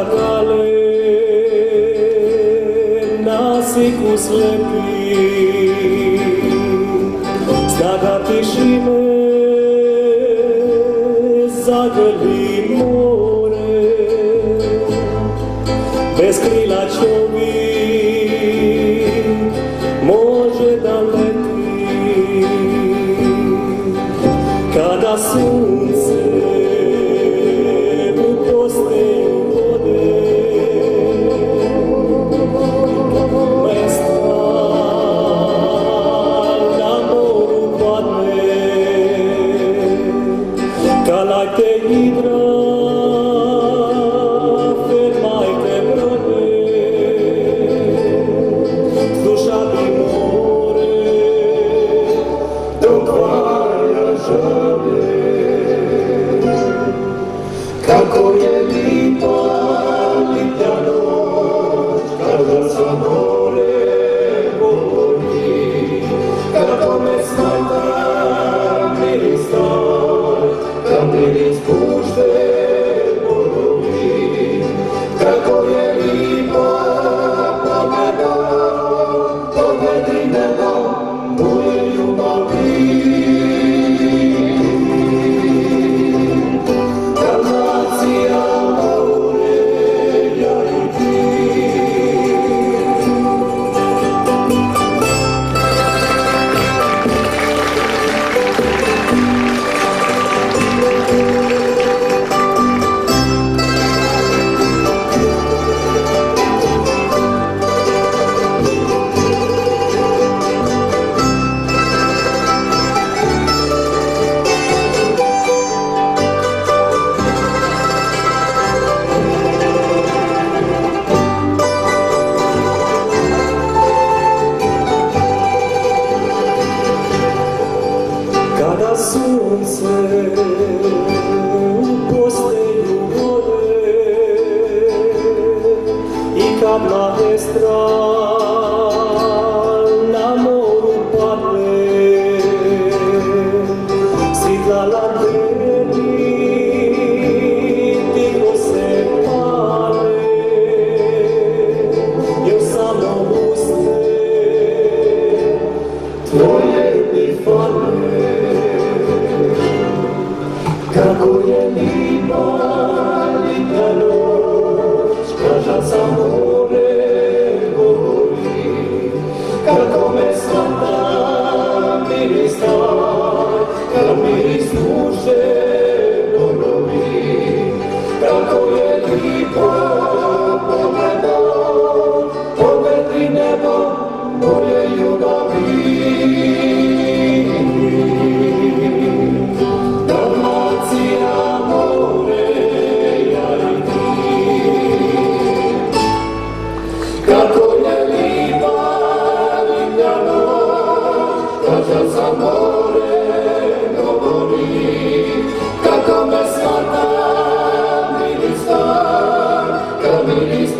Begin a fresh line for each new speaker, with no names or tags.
Karale, nasiku slepi, snaga tišine zagrli more, bez krila čovjek može da leti, kada sunce u postelju vode, mesta na moru padne, kalajte hidra, fermajte brode, slušati more, dok valja žale. Kako je lipa, lipja noć, kada sa more govori, kako me smatra miris taj, kad miris pušte borovi. Kako je lipa, pogledi nebo, moje ljubavi. Kada sunce u postelju vode i kad maestra na moru padne, sidla lanteni tiho se pale, još samo usne tvoje mi fale. Kako je lipa, lipja noć, kada sa more govori, kako me smatra miris taj, kad miris duše borovi. Kako je lipa, pogledi nebo, moje ljubavi. Kada za more govori, kako me smatra miris taj, kad miris